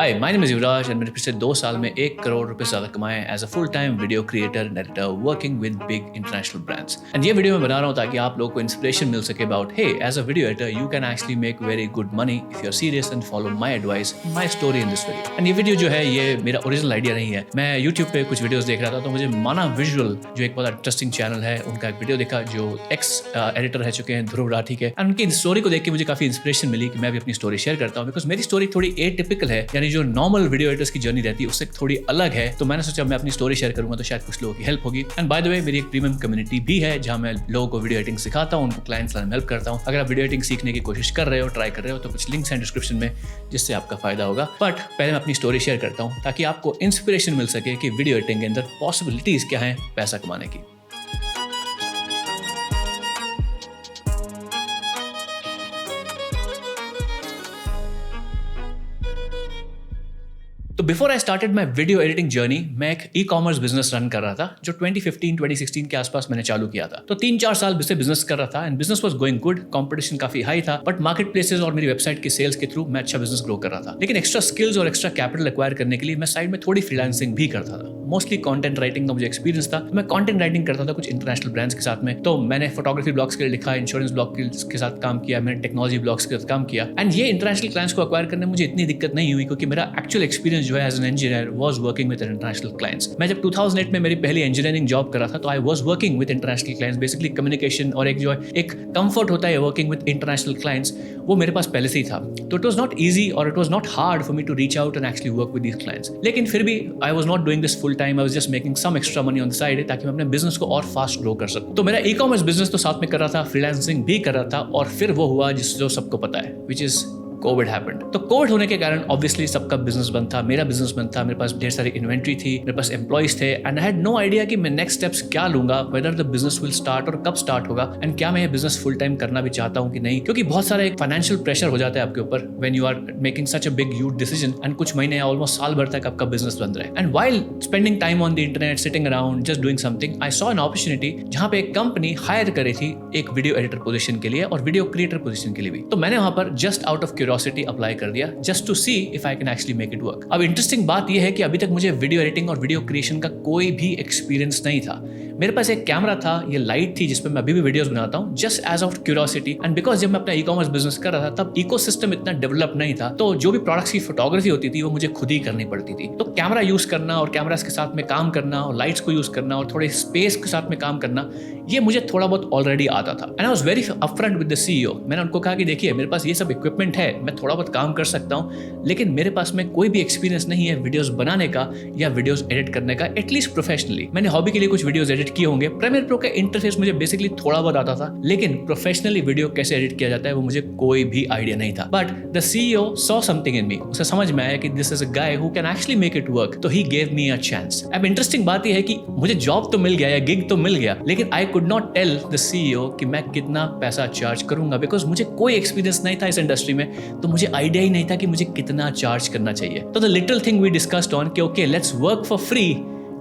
Hi, my name is Yuvraj and मैंने पिछले 2 साल में 1 करोड़ रुपए से ज़्यादा कमाए as a full time video creator and editor working with big international brands. And ये वीडियो मैं बना रहा हूँ ताकि आप लोगों को इंस्पिरेशन मिल सके about hey as a video editor you can actually make very good money if you are serious and follow my advice, my story in this video. And ये वीडियो जो है ये मेरा ओरिजिनल आइडिया नहीं है। मैं यूट्यूब पे कुछ वीडियोस देख रहा था तो मुझे माना विजुअल जो एक बहुत इंटरेस्टिंग चैनल है उनका एक वीडियो देखा जो एक्स एडिटर रह चुके हैं ध्रुव राठी के। एंड उनकी स्टोरी को देख के मुझे काफी इंस्पिरेशन मिली कि मैं भी अपनी स्टोरी शेयर करता हूँ बिकॉज मेरी स्टोरी थोड़ी एटिपिकल है, यानी जो नॉर्मल वीडियो एडिटर्स की जर्नी रहती है उससे थोड़ी अलग है। तो मैंने सोचा मैं अपनी स्टोरी शेयर करूंगा तो शायद कुछ लोगों की हेल्प होगी। एंड बाय द वे मेरी एक प्रीमियम कम्युनिटी भी है जहां मैं लोगों को वीडियो एडिटिंग सिखाता हूं, उनको क्लाइंट्स लाने में हेल्प करता हूं। अगर आप वीडियो एडिटिंग सीखने की कोशिश कर रहे हो, ट्राई कर रहे हो तो कुछ लिंक्स हैं डिस्क्रिप्शन में जिससे आपका फायदा होगा। बट पहले मैं अपनी स्टोरी शेयर करता हूं ताकि आपको इंस्पिरेशन मिल सके कि वीडियो एडिटिंग के अंदर पॉसिबिलिटीज क्या हैं पैसा कमाने की। तो before I started my video editing journey मैं एक ई कॉमर्स बिजनेस रन कर रहा था जो 2015-2016 के आसपास मैंने चालू किया था। तो 3-4 साल से बिजनेस कर रहा था and business was going good, competition काफी हाई था, बट मार्केट प्लेसेस और मेरी वेबसाइट के सेल्स के थ्रू मैं अच्छा बिजनेस ग्रो कर रहा था। लेकिन एक्स्ट्रा स्किल्स और एक्स्ट्रा कैपिटल एक्वायर करने के लिए मैं साइड में थोड़ी फ्रीलांसिंग भी करता था। मोस्टली कंटेंट राइटिंग का मुझे एक्सपीरियंस था। मैं कंटेंट राइटिंग करता था कुछ इंटरनेशनल ब्रांड्स के साथ में। तो मैंने फोटोग्राफी ब्लॉग्स के लिए लिखा, इंश्योरेंस ब्लॉग के साथ काम किया, मैंने टेक्नोलॉजी ब्लॉग्स के साथ काम किया। एंड ये इंटरनेशनल क्लाइंट्स को एक्वायर करने में मुझे इतनी दिक्कत नहीं हुई क्योंकि मेरा एक्चुअल एक्सपीरियंस जो है as an engineer was working with international clients। मैं जब 2008 में मेरी पहली इंजीनियरिंग जॉब कर रहा था तो I was working with international clients, basically communication और एक कंफर्ट होता है working with international clients, वो मेरे पास पहले से ही था। तो it was not easy or it was not hard for me to reach out and actually work with these clients। लेकिन फिर भी I was not doing this full time, I was just making some extra money on the side ताकि मैं अपने business को और fast grow कर सकूं। तो मेरा ई कॉमर्स बिजनेस तो साथ में कर रहा था, फ्रीलांसिंग भी कर रहा था और फिर वो हुआ जो सबको पता है, which is कोविड हैपेंड। तो कोविड होने के कारण ऑब्वियसली सबका बिजनेस बंद था, मेरा बिजनेस बंद था, मेरे पास ढेर सारी इन्वेंट्री थी, मेरे पास एम्प्लॉइज थे and I had no idea कि मैं नेक्स्ट स्टेप्स क्या लूंगा, whether the business will start और कब स्टार्ट होगा एंड क्या मैं ये बिजनेस फुल टाइम करना भी चाहता हूं कि नहीं, क्योंकि बहुत सारा एक फाइनेंशियल प्रेशर हो जाता है आपके ऊपर when you are making such a big huge decision and कुछ महीने ऑलमोस्ट साल भर तक आपका बिजनेस बंद रहे। And while spending time on the internet sitting around just doing something, I saw an opportunity जहां पे एक कंपनी हायर करी थी एक वीडियो एडिटर पोजीशन के लिए और वीडियो क्रिएटर पोजीशन के लिए भी। तो मैंने वहां पर just out of curiosity apply कर दिया just to see if I can actually make it work। अब इंटरेस्टिंग बात यह है कि अभी तक मुझे वीडियो एडिटिंग और वीडियो क्रिएशन का कोई भी एक्सपीरियंस नहीं था। मेरे पास एक कैमरा था, ये लाइट थी जिसपे मैं अभी भी वीडियोस बनाता हूँ just as of curiosity. And because जब मैं अपना ई कॉमर्स बिजनेस कर रहा था तब इकोसिस्टम इतना डेवलप नहीं था, तो जो भी प्रोडक्ट्स की फोटोग्राफी होती थी वो मुझे खुद ही करनी पड़ती थी। तो कैमरा यूज करना और कैमरास के साथ में काम करना और लाइट्स को यूज करना और थोड़े स्पेस के साथ में काम करना, ये मुझे थोड़ा बहुत ऑलरेडी आता था। And I was very upfront with the CEO. मैंने उनको कहा कि देखिए मेरे पास ये सब इक्विपमेंट है, मैं थोड़ा बहुत काम कर सकता हूँ, लेकिन मेरे पास में कोई भी एक्सपीरियंस नहीं है वीडियोस बनाने का या वीडियोस एडिट करने का, एटलीस्ट प्रोफेशनली। मैंने हॉबी के लिए कुछ वीडियोस एडिट किए होंगे, प्रीमियर प्रो का इंटरफेस मुझे बेसिकली थोड़ा बहुत आता था, लेकिन प्रोफेशनली वीडियो कैसे एडिट किया जाता है वो मुझे कोई भी आइडिया नहीं था। But the CEO saw something in me, उसे समझ में आया कि this is a guy who can actually make it work, तो he gave me a chance. अब इंटरेस्टिंग बात यह है कि मुझे जॉब तो मिल गया या गिग तो मिल गया, लेकिन I could not tell the CEO कि मैं कितना पैसा चार्ज करूंगा बिकॉज मुझे कोई एक्सपीरियंस नहीं था इस इंडस्ट्री में, तो मुझे आइडिया ही नहीं था कि मुझे कितना चार्ज करना चाहिए। तो the little thing we discussed on कि okay let's work for free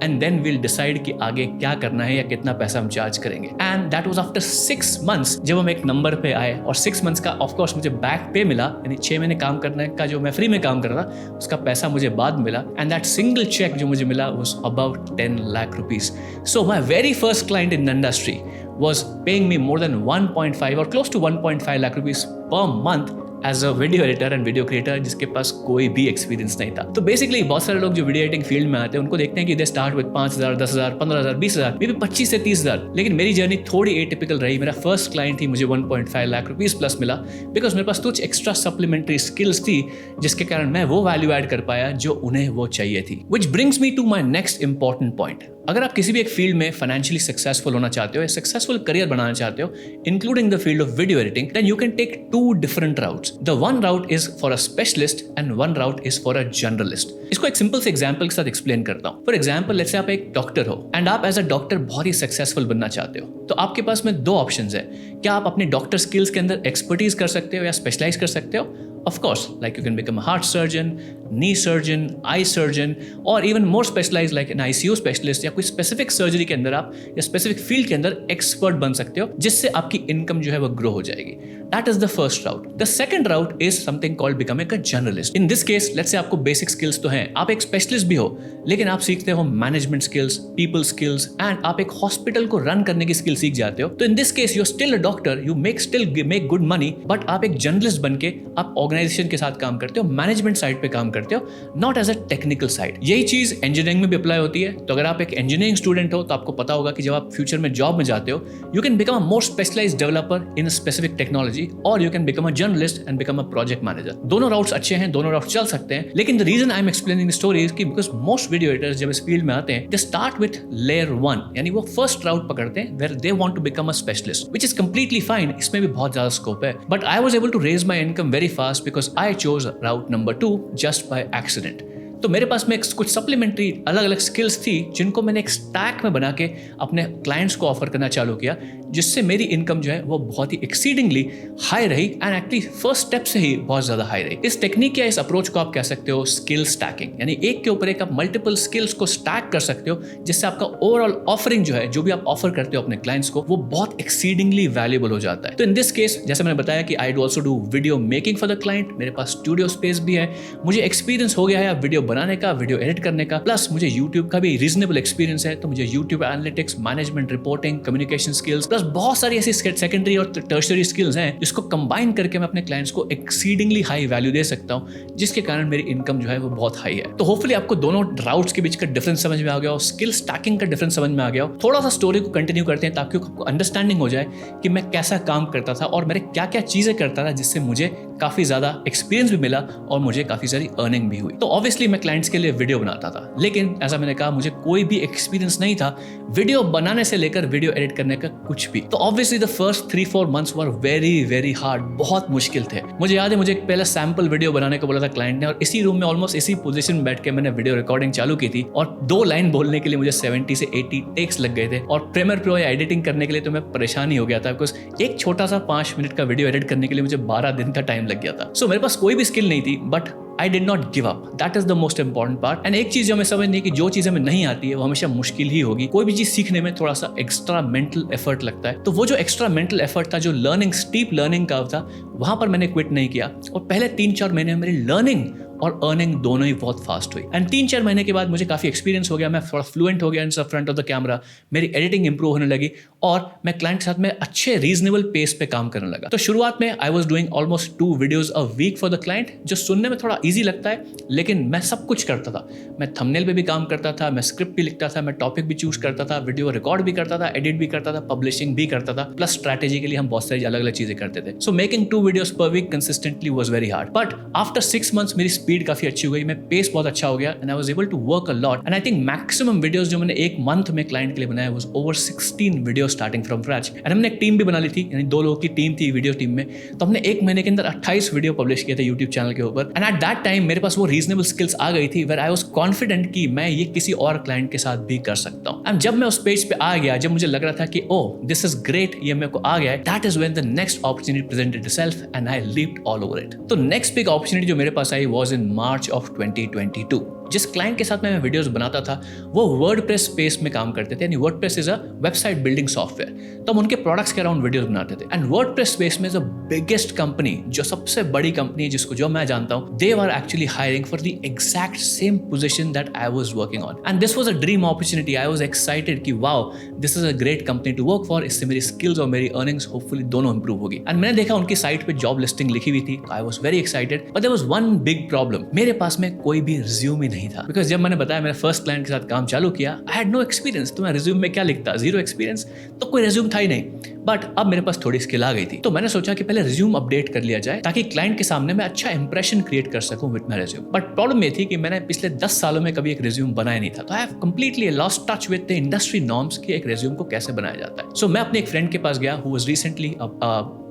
and then we'll decide कि आगे क्या करना है या कितना पैसा हम चार्ज करेंगे। And that was after 6 months जब हम एक नंबर पे आए और 6 months का ऑफ कोर्स मुझे बैक पे मिला, यानी 6 महीने काम करने का जो मैं फ्री में काम कर रहा था उसका पैसा मुझे बाद मिला। एंड दैट सिंगल चेक जो मुझे मिला was about 10 lakh rupees। So my very first client in the industry was paying me more than 1.5 or close to 1.5 lakh rupees per month as a video editor and video creator जिसके पास कोई भी experience नहीं था। तो basically बहुत सारे लोग जो वीडियो एडिटिंग फील्ड में आते हैं उनको देखते हैं कि they start with 5,000, 10,000, 15,000, 20,000, may be 25 से 30,000। लेकिन मेरी जर्नी थोड़ी एटिपिकल रही। मेरा फर्स्ट क्लाइंट थी, मुझे 1.5 लाख रुपीस प्लस मिला बिकॉज मेरे पास कुछ एक्स्ट्रा सप्लीमेंट्री स्किल्स थी जिसके कारण मैं वो वैल्यू ऐड कर पाया जो उन्हें वो चाहिए थी। Which brings me to my next important point. अगर आप किसी भी एक फील्ड में फाइनेंशियली सक्सेसफुल होना चाहते हो या सक्सेसफुल करियर बनाना चाहते हो including the field of video editing, then you can take 2 different routes। The one route is for a specialist and one route is for a generalist. इसको एक सिंपल से एग्जांपल के साथ एक्सप्लेन करता हूं। फॉर एग्जांपल लेट्स से आप एक doctor हो एंड आप एज अ डॉक्टर बहुत ही सक्सेसफुल बनना चाहते हो, तो आपके पास में 2 ऑप्शंस है। क्या आप अपने डॉक्टर स्किल्स के अंदर एक्सपर्टीज कर सकते हो या स्पेशलाइज कर सकते हो। Of course, like you can become a heart surgeon, knee surgeon, eye surgeon और even more specialize like an ICU specialist या कोई स्पेसिफिक सर्जरी के अंदर आप या स्पेसिफिक फील्ड के अंदर एक्सपर्ट बन सकते हो, जिससे आपकी इनकम जो है वो ग्रो हो जाएगी. That is the first route. The second route is something called becoming a generalist. In this case, let's say आपको basic skills तो हैं, आप एक specialist भी हो, लेकिन आप सीखते हो management skills, people skills, and आप एक hospital को run करने की skill सीख जाते हो. तो in this case, you're still a doctor, you still make good money, but आप एक generalist बन के आप organization के साथ काम करते हो, management side पे काम करते हो, not as a technical side. यही चीज engineering में भी apply होती है. तो अगर आप एक engineering student हो, तो आपको पता होगा कि जब आप future में job में जाते हो, you can become a more specialized developer in a specific technology. और you can become a journalist and become a project manager. दोनों routes अच्छे हैं, दोनों routes चल सकते हैं, लेकिन the reason I'm explaining the story is कि because most video editors जब इस field में आते हैं, they start with layer 1, यानी वो first route पकड़ते हैं where they want to become a specialist, which is completely fine. इसमें भी बहुत ज़्यादा scope है, but I was able to raise my income very fast because I chose route number 2 just by accident. तो मेरे पास में कुछ सप्लीमेंट्री अलग अलग स्किल्स थी जिनको मैंने एक स्टैक में बना के अपने क्लाइंट्स को ऑफर करना चालू किया, जिससे मेरी इनकम जो है वो बहुत ही एक्सीडिंगली हाई रही एंड एक्चुअली फर्स्ट स्टेप से ही बहुत ज़्यादा हाई रही. इस टेक्निक या इस अप्रोच को आप कह सकते हो स्किल स्टैकिंग, यानी एक के ऊपर एक आप मल्टीपल स्किल्स को स्टैक कर सकते हो, जिससे आपका ओवरऑल ऑफरिंग जो है, जो भी आप ऑफर करते हो अपने क्लाइंट्स को, वो बहुत एक्सीडिंगली वैल्यूएबल हो जाता है. तो इन दिस केस जैसे मैंने बताया कि I do also do video making for the client, मेरे पास स्टूडियो स्पेस भी है, मुझे एक्सपीरियंस हो गया है वीडियो बनाने का, वीडियो एडिट करने का, प्लस मुझे यूट्यूब का भी रीजनेबल एक्सपीरियंस है. तो मुझे YouTube analytics, management reporting, communication skills, plus बहुत सारी ऐसी सेकेंडरी और टर्शियरी स्किल्स हैं जिसको कंबाइन करके मैं अपने क्लाइंट्स को एक्सीडिंगली हाई वैल्यू दे सकता हूं, जिसके कारण मेरी इनकम जो है वो बहुत हाई है. तो होपफुली आपको दोनों राउट्स के बीच का डिफरेंस समझ में आ गया हो, स्किल स्टैकिंग का डिफरेंस समझ में आ गया हो. थोड़ा सा स्टोरी को कंटिन्यू करते हैं ताकि आपको अंडरस्टैंडिंग हो जाए कि मैं कैसा काम करता था और मेरे क्या क्या चीजें करता था, जिससे मुझे काफी ज्यादा एक्सपीरियंस भी मिला और मुझे काफी सारी अर्निंग भी हुई. तो ऑब्वियसली मैं क्लाइंट्स के लिए वीडियो बनाता था, लेकिन ऐसा मैंने कहा मुझे कोई भी एक्सपीरियंस नहीं था वीडियो बनाने से लेकर वीडियो एडिट करने का कुछ भी. तो obviously the first 3-4 months were very very hard, बहुत मुश्किल थे. मुझे याद है मुझे एक पहले सैंपल वीडियो बनाने को बोला था क्लाइंट ने, और इसी रूम में ऑलमोस्ट इसी पोजीशन में बैठ के मैंने वीडियो रिकॉर्डिंग चालू की थी, और 2 लाइन बोलने के लिए मुझे 70 से 80 टेक्स लग गए थे. और प्रीमियर प्रो या एडिटिंग करने के लिए तो मैं परेशान ही हो गया था, बिकॉज एक छोटा सा 5 मिनट का वीडियो एडिट करने के लिए मुझे 12 दिन का टाइम लग गया था. सो मेरे पास कोई भी स्किल नहीं थी, but I did not give up. That is the most important part. And एक चीज जो हमें समझनी है कि जो चीज हमें नहीं आती है वो हमेशा मुश्किल ही होगी. कोई भी चीज सीखने में थोड़ा सा एक्स्ट्रा मेंटल एफर्ट लगता है. तो वो जो एक्स्ट्रा मेंटल एफर्ट था, जो लर्निंग, स्टीप लर्निंग का था, वहां पर मैंने क्विट नहीं किया. और पहले 3-4 महीने में मेरी लर्निंग और अर्निंग दोनों ही बहुत फास्ट हुई. एंड 3-4 महीने के बाद मुझे काफी एक्सपीरियंस हो गया, मैं थोड़ा फ्लुएंट हो गया in front of the camera, मेरी एडिटिंग इंप्रूव होने लगी और मैं क्लाइंट के साथ में अच्छे रीजनेबल पेस पे काम करने लगा. तो शुरुआत में I was doing almost 2 videos a week for the client, जो सुनने में थोड़ा ईजी लगता है, लेकिन मैं सब कुछ करता था. मैं थंबनेल पे भी काम करता था, मैं स्क्रिप्ट भी लिखता था, मैं टॉपिक भी चूज करता था, वीडियो रिकॉर्ड भी करता था, एडिट भी करता था, पब्लिशिंग भी करता था, प्लस स्ट्रैटेजी के लिए हम बहुत सारी अलग अलग चीजें करते थे. So making 2 videos per week consistently was very hard, but after 6 months मेरी स्पीड काफी अच्छी हो गई, मैं पेस बहुत अच्छा हो गया, and I was able to work a lot. And I think maximum videos जो मैंने एक मंथ में क्लाइंट के लिए बनाया was over 16 video starting from scratch. And हमने एक टीम भी बना ली थी, यानी 2 लोगों की टीम थी वीडियो टीम में. तो हमने 1 महीने के अंदर 28 वीडियो पब्लिश किए थे यूट्यूब चैनल के ऊपर. एंड एट दैट टाइम मेरे पास वो रीजनेबल स्किल्स आ गई थी वेयर आई वाज कॉन्फिडेंट कि मैं ये किसी और क्लाइंट के साथ भी कर सकता हूं. एंड जब मैं उस पेज पे आ गया, जब मुझे लग रहा था कि ओह दिस इज ग्रेट, ये मेरे को आ गया है, that is when the next opportunity presented itself and I leaped all over it. तो नेक्स्ट बिग अपॉर्चुनिटी जो मेरे पास I was in March of 2022. जिस क्लाइंट के साथ मैं वीडियोस बनाता था वो वर्डप्रेस स्पेस में काम करते थे, यानी WordPress is a website building software. तो हम उनके प्रोडक्ट्स के अराउंड वीडियोस बनाते थे. एंड वर्डप्रेस स्पेस में द बिगेस्ट कंपनी, जो सबसे बड़ी कंपनी है जिसको जो मैं जानता हूं, they were actually hiring for the exact same position that I was working on. And this was a dream opportunity. I was excited कि wow this is a great company to work for. इससे मेरी skills और मेरी earnings hopefully दोनों improve होगी. And मैंने देखा उनकी साइट पे जॉब लिस्टिंग लिखी हुई थी. I was very excited, but there was one big problem. मेरे पास में कोई भी रिज्यूम ही नहीं था, बिकॉज जब मैंने बताया मेरे फर्स्ट क्लाइंट के साथ काम चालू किया, आई हैड नो एक्सपीरियंस. तो मैं रिज्यूम में क्या लिखता, 0 एक्सपीरियंस, तो कोई रिज्यूम था ही नहीं. बट अब मेरे पास थोड़ी स्किल आ गई थी, तो मैंने सोचा कि पहले रिज्यूम अपडेट कर लिया जाए ताकि क्लाइंट के सामने मैं अच्छा इंप्रेशन क्रिएट कर सकूं with my resume. But problem ये थी कि मैंने पिछले 10 सालों में कभी एक रिज्यूम बनाया नहीं था. तो I have completely lost touch with the industry norms कि एक रिज्यूम को कैसे बनाया जाता है. सो मैं अपने एक फ्रेंड के पास गया हु वाज रिसेंटली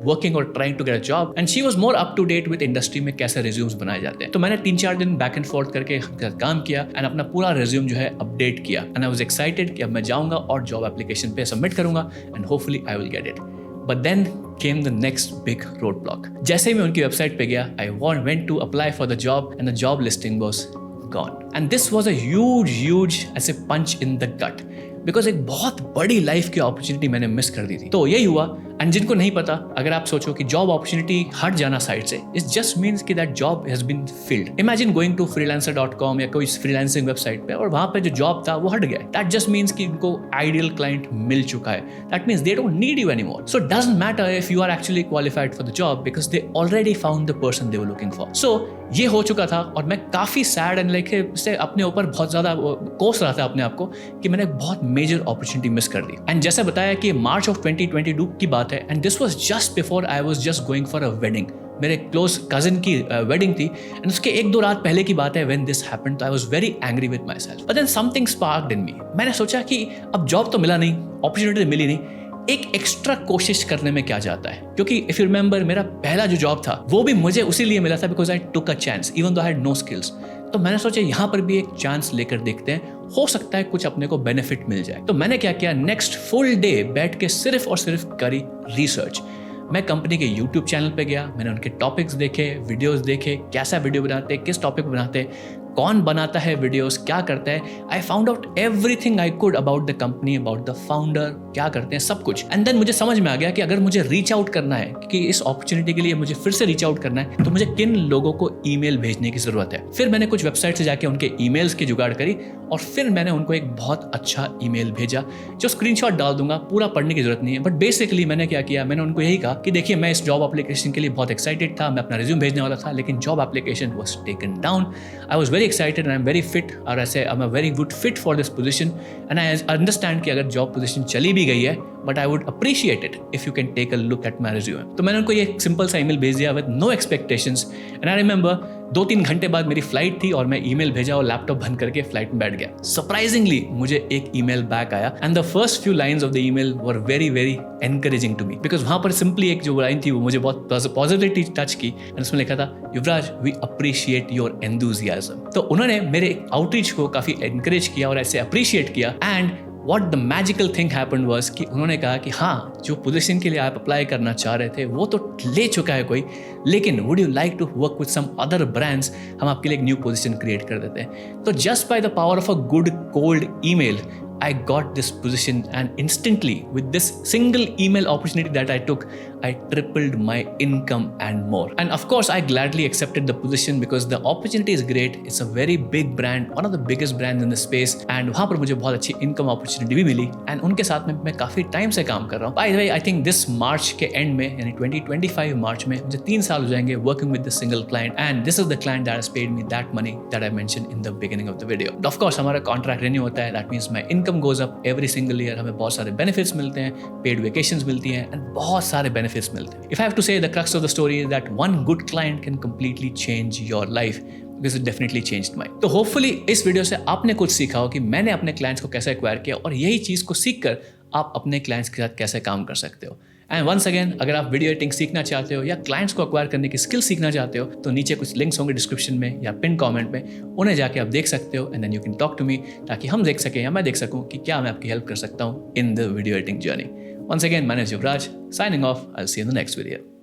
वर्किंग और trying to get a job, and she was more up to date with industry में कैसे रिज्यूम्स बनाए जाते हैं. तो मैंने 3-4 दिन बैक एंड फोर्थ करके काम किया एंड अपना पूरा रिज्यूम जो है अपडेट किया. एंड आई वाज एक्साइटेड कि अब मैं जाऊंगा और जॉब एप्लीकेशन पे सबमिट करूंगा and hopefully I will get it. But then came the next big roadblock. जैसे ही मैं उनकी वेबसाइट पे गया, I went to apply for the job and the job listing was gone. And this was a huge ऐसे punch in the gut. Because एक बहुत बड़ी life की अपॉर्चुनिटी मैंने मिस कर दी थी। तो यही हुआ। एंड जिनको नहीं पता, अगर आप सोचो कि जॉब अपॉर्चुनिटी हट जाना साइट से, इट जस्ट मीन्स कि that job has been filled. Imagine going to freelancer.com या कोई फ्रीलांसिंग वेबसाइट पे और वहां पे जो जॉब था वो हट गया। दैट जस्ट मीन्स कि उनको आइडियल क्लाइंट मिल चुका है। That means they don't need you anymore. So doesn't matter if you are actually qualified for the job because they already found the person they were looking for. So ये हो चुका था और मैं काफी सैड एंड लाइक से अपने ऊपर बहुत ज्यादा कोस रहा था अपने आप को कि मैंने बहुत मेजर अपॉर्चुनिटी मिस कर दी। एंड जैसे बताया कि मार्च ऑफ 2022 की बात है and this was just before I was just going for a wedding. मेरे क्लोज कजिन की वेडिंग थी एंड उसके 1-2 रात पहले की बात है व्हेन दिस हैपेंड। तो I was very angry with myself, but then something sparked in me. मैंने सोचा कि अब जॉब तो मिला नहीं, अपॉर्चुनिटी मिली नहीं, एक एक्स्ट्रा कोशिश करने में क्या जाता है। क्योंकि इफ यू रिमेंबर, मेरा पहला जो जॉब था वो भी मुझे उसी लिए मिला था because I took a chance even though I had no skills. तो मैंने सोचा यहाँ पर भी एक चांस लेकर देखते हैं, हो सकता है कुछ अपने को बेनिफिट मिल जाए। तो मैंने क्या किया, नेक्स्ट फुल डे बैठ के सिर्फ और सिर्फ करी रिसर्च। मैं कंपनी के YouTube चैनल पे गया, मैंने उनके टॉपिक्स देखे, वीडियोस देखे, कैसा वीडियो बनाते, किस टॉपिक बनाते, कौन बनाता है वीडियोस, क्या करता है। I found out everything I could about the company, about the founder, क्या करते हैं, सब कुछ। एंड देन मुझे समझ में आ गया कि अगर मुझे रीच आउट करना है, कि इस अपॉर्चुनिटी के लिए मुझे फिर से रीच आउट करना है, तो मुझे किन लोगों को ईमेल भेजने की जरूरत है। फिर मैंने कुछ वेबसाइट से जाके उनके ईमेल्स की जुगाड़ करी और फिर मैंने उनको एक बहुत अच्छा ईमेल भेजा जो स्क्रीनशॉट डाल दूंगा, पूरा पढ़ने की जरूरत नहीं है। बट बेसिकली मैंने क्या किया, मैंने उनको यही कहा कि देखिए मैं इस जॉब एप्लीकेशन के लिए बहुत एक्साइटेड था, मैं अपना रिज्यूम भेजने वाला था, लेकिन job application was taken down. I was very excited and I am very fit, और ऐसे I am a very good fit for this position and I understand कि अगर जॉब पोजीशन चली भी गई है, but I would appreciate it if you can take a look at my resume. तो मैंने उनको ये सिंपल सा ईमेल भेज दिया with no expectations. And I remember 2-3 घंटे बाद मेरी फ्लाइट थी और मैं ईमेल भेजा और लैपटॉप बंद करके फ्लाइट में बैठ गया। सरप्राइजिंगली मुझे एक ईमेल बैक आया and the first few lines of the email were very very encouraging to me because वहां पर सिंपली एक जो लाइन थी वो मुझे बहुत पॉजिटिविटी टच की एंड उसमें लिखा था, युवराज वी अप्रिशिएट योर एंथुसियाज्म। तो उन्होंने मेरे आउटरीच को काफी एनकरेज किया और ऐसे अप्रिशिएट किया। And what the magical thing happened was कि उन्होंने कहा कि हाँ, जो पोजीशन के लिए आप अप्लाई करना चाह रहे थे वो तो ले चुका है कोई, लेकिन would you like to work with some other brands, हम आपके लिए एक न्यू पोजीशन क्रिएट कर देते हैं। तो just by the power of a good cold email I got this position, and instantly with this single email opportunity that I took, I tripled my income and more. And of course I gladly accepted the position because the opportunity is great. It's a very big brand, one of the biggest brands in the space, and वहाँ पर मुझे बहुत अच्छी income opportunity भी मिली and उनके साथ में मैं काफी टाइम से काम कर रहा हूँ। By the way, I think this March के end में, यानी 2025 March में मुझे 3 साल हो जाएंगे working with this single client, and this is the client that has paid me that money that I mentioned in the beginning of the video. Of course हमारा contract renew होता है, that means my income goes up every single year, हमें बहुत सारे benefits मिलते हैं, paid vacations मिलती हैं and बहुत सारे benefits मिलते हैं। If I have to say, the crux of the story is that one good client can completely change your life. This has definitely changed mine. तो hopefully इस वीडियो से आपने कुछ सीखा हो कि मैंने अपने क्लाइंट्स को कैसे एक्वायर किया और यही चीज़ को सीख कर आप अपने क्लाइंट्स के साथ कैसे काम कर सकते हो। एंड वंस अगेन, अगर आप वीडियो एडिटिंग सीखना चाहते हो या क्लाइंट्स को एक्वायर करने की स्किल सीखना चाहते हो तो नीचे कुछ लिंक्स होंगे डिस्क्रिप्शन में या पिन कमेंट में, उन्हें जाके आप देख सकते हो and then you can talk to me, ताकि हम देख सकें या मैं देख सकूं कि क्या मैं आपकी हेल्प कर सकता हूं in the video editing journey. Once again, my name is Yuvraj, signing off. I will see you in the next video.